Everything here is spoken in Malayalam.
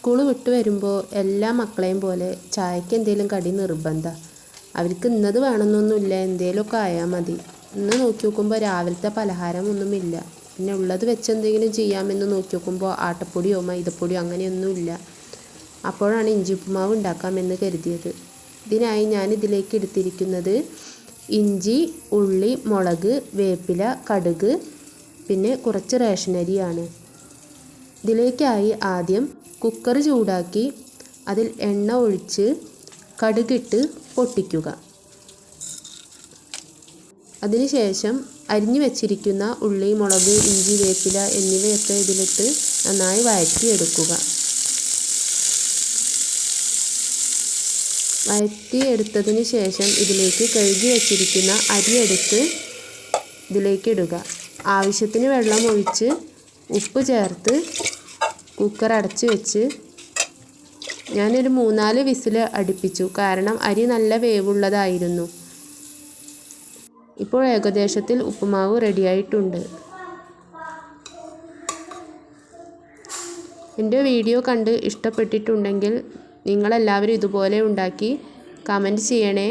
സ്കൂൾ വിട്ട് വരുമ്പോൾ എല്ലാ മക്കളെയും പോലെ ചായക്ക് എന്തെങ്കിലും കടി നിർബന്ധമാണ്. അവർക്ക് ഇന്നത് വേണമെന്നൊന്നുമില്ല, എന്തെങ്കിലുമൊക്കെ ആയാൽ മതി. ഇന്ന് നോക്കി നോക്കുമ്പോൾ രാവിലത്തെ പലഹാരമൊന്നുമില്ല. പിന്നെ ഉള്ളത് വെച്ച് എന്തെങ്കിലും ചെയ്യാമെന്ന് നോക്കി നോക്കുമ്പോൾ ആട്ടപ്പൊടിയോ മൈദപ്പൊടിയോ അങ്ങനെയൊന്നുമില്ല. അപ്പോഴാണ് ഇഞ്ചി ഉപ്പുമാവ് ഉണ്ടാക്കാമെന്ന് കരുതിയത്. ഇതിനായി ഞാൻ ഇതിലേക്ക് എടുത്തിരിക്കുന്നത് ഇഞ്ചി, ഉള്ളി, മുളക്, വേപ്പില, കടുക്, പിന്നെ കുറച്ച് റേഷനരിയാണ്. ഇതിലേക്കായി ആദ്യം കുക്കർ ചൂടാക്കി അതിൽ എണ്ണ ഒഴിച്ച് കടുകിട്ട് പൊട്ടിക്കുക. അതിനുശേഷം അരിഞ്ഞു വെച്ചിരിക്കുന്ന ഉള്ളി, മുളക്, ഇഞ്ചി, വേപ്പില എന്നിവയൊക്കെ ഇതിലിട്ട് നന്നായി വഴറ്റിയെടുക്കുക. വഴറ്റിയെടുത്തതിന് ശേഷം ഇതിലേക്ക് കഴുകി വെച്ചിരിക്കുന്ന അരിയെടുത്ത് ഇതിലേക്ക് ഇടുക. ആവശ്യത്തിന് വെള്ളം ഒഴിച്ച് ഉപ്പ് ചേർത്ത് കുക്കർ അടച്ച് വെച്ച് ഞാനൊരു 3-4 വിസിൽ അടുപ്പിച്ചു. കാരണം അരി നല്ല വേവുള്ളതായിരുന്നു. ഇപ്പോൾ ഏകദേശത്തിൽ ഉപ്പുമാവ് റെഡിയായിട്ടുണ്ട്. എൻ്റെ വീഡിയോ കണ്ട് ഇഷ്ടപ്പെട്ടിട്ടുണ്ടെങ്കിൽ നിങ്ങളെല്ലാവരും ഇതുപോലെ ഉണ്ടാക്കി കമൻറ്റ് ചെയ്യണേ.